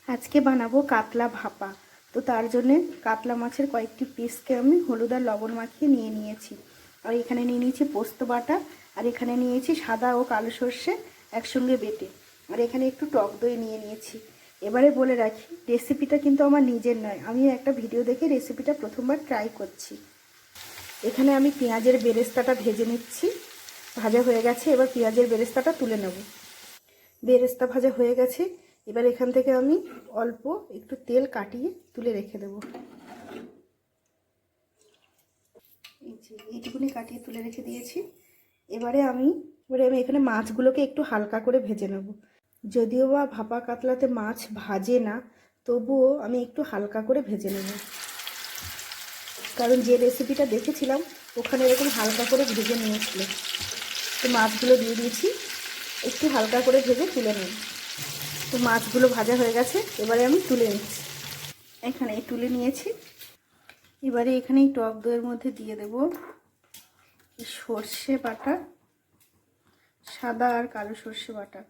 আজকে বানাবো কাতলা ভাপা। তো তার জন্য কাতলা মাছের কয়েকটি পিসকে আমি হলুদ আর লবণ মাখিয়ে নিয়ে নিয়েছি। আর এখানে নিয়ে নিয়েছি পোস্ত বাটা, আর এখানে নিয়েছি সাদা ও কালো সর্ষে একসঙ্গে বেটে, আর এখানে একটু টক দই নিয়ে নিয়েছি। এবারে বলে রাখি, রেসিপিটা কিন্তু আমার নিজের নয়, আমি একটা ভিডিও দেখে রেসিপিটা প্রথমবার ট্রাই করছি। এখানে আমি পেঁয়াজের বেরেস্তাটা ভেজে নিচ্ছি। ভাজা হয়ে গেছে, এবার পেঁয়াজের বেরেস্তাটা তুলে নেব। বেরেস্তা ভাজা হয়ে গেছে, এবার এখান থেকে আমি অল্প একটু তেল কাটিয়ে তুলে রেখে দেব। এইটুকুনি কাটিয়ে তুলে রেখে দিয়েছি। এবারে আমি এখানে মাছগুলোকে একটু হালকা করে ভেজে নেব। যদিও বা ভাপা কাতলাতে মাছ ভাজে না, তবুও আমি একটু হালকা করে ভেজে নেব, কারণ যে রেসিপিটা দেখেছিলাম ওখানে এরকম হালকা করে ভেজে নিয়েছিল। তো মাছগুলো দিয়ে দিয়েছি, একটু হালকা করে ভেজে তুলে নেব। তো মাছগুলো ভাজা হয়ে গেছে, এবারে আমি তুলে নিচ্ছি। এখানে তুলে নিয়েছি। এবারে এখানে টক দইয়ের মধ্যে দিয়ে দেব সর্ষে বাটা, সাদা আর কালো সর্ষে বাটা,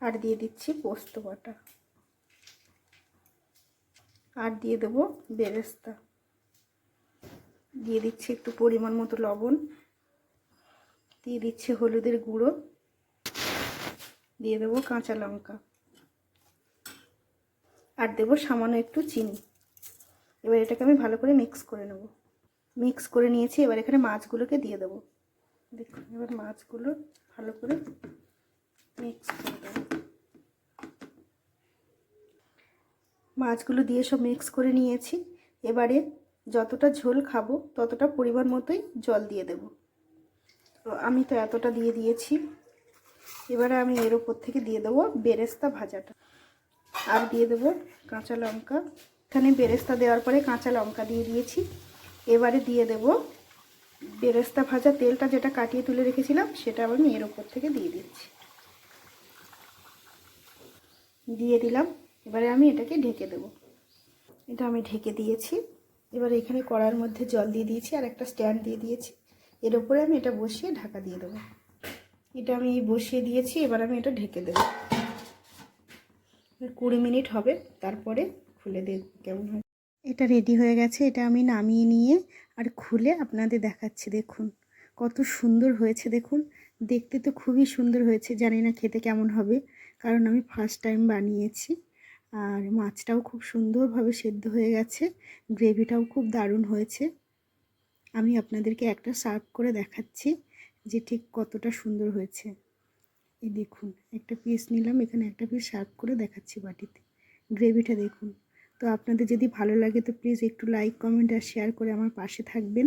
আর দিয়ে দিচ্ছি পোস্ত বাটা, আর দিয়ে দেব বেরেস্তা, দিয়ে দিচ্ছি একটু পরিমাণ মতো লবণ, দিয়ে দিচ্ছি হলুদের গুঁড়ো, দিয়ে দেবো কাঁচা লঙ্কা, আর দেবো সামান্য একটু চিনি। এবার এটাকে আমি ভালো করে মিক্স করে নেব। মিক্স করে নিয়েছি, এবার এখানে মাছগুলোকে দিয়ে দেবো। দেখুন, এবার মাছগুলো ভালো করে মিক্স করে দেবো। মাছগুলো দিয়ে সব মিক্স করে নিয়েছি। এবারে যতটা ঝোল খাবো ততটা পরিমাণ মতোই জল দিয়ে দেব। তো আমি তো এতটা দিয়ে দিয়েছি। এবারে আমি এর উপর থেকে দিয়ে দেবো বেরেস্তা ভাজাটা, আর দিয়ে দেবো কাঁচা লঙ্কা। এখানে বেরেস্তা দেওয়ার পরে কাঁচা লঙ্কা দিয়ে দিয়েছি। এবারে দিয়ে দেব বেরেস্তা ভাজা তেলটা, যেটা কাটিয়ে তুলে রেখেছিলাম, সেটা আমি এর উপর থেকে দিয়ে দিচ্ছি। দিয়ে দিলাম। এবারে আমি এটাকে ঢেকে দেব। এটা আমি ঢেকে দিয়েছি। এবার এখানে কড়ার মধ্যে জল দিয়ে দিয়েছি, আর একটা স্ট্যান্ড দিয়ে দিয়েছি। এর উপরে আমি এটা বসিয়ে ঢাকা দিয়ে দেবো। এটা আমি বসিয়ে দিয়েছি। এবার আমি এটা ঢেকে দেব। 20 মিনিট হবে, তারপরে খুলে দেব কেমন হয়। এটা রেডি হয়ে গেছে। এটা আমি নামিয়ে নিয়ে আর খুলে আপনাদের দেখাচ্ছি। দেখুন কত সুন্দর হয়েছে। দেখুন, দেখতে তো খুবই সুন্দর হয়েছে, জানি না খেতে কেমন হবে, কারণ আমি ফার্স্ট টাইম বানিয়েছি। আর মাছটাও খুব সুন্দরভাবে সেদ্ধ হয়ে গেছে, গ্রেভিটাও খুব দারুণ হয়েছে। আমি আপনাদেরকে একটা সার্ভ করে দেখাচ্ছি যে ঠিক কতটা সুন্দর হয়েছে। এই দেখুন, একটা পিস নিলাম, এখানে একটা পিস সার্ভ করে দেখাচ্ছি বাটিতে। গ্রেভিটা দেখুন। তো আপনাদের যদি ভালো লাগে তো প্লিজ একটু লাইক, কমেন্ট আর শেয়ার করে আমার পাশে থাকবেন।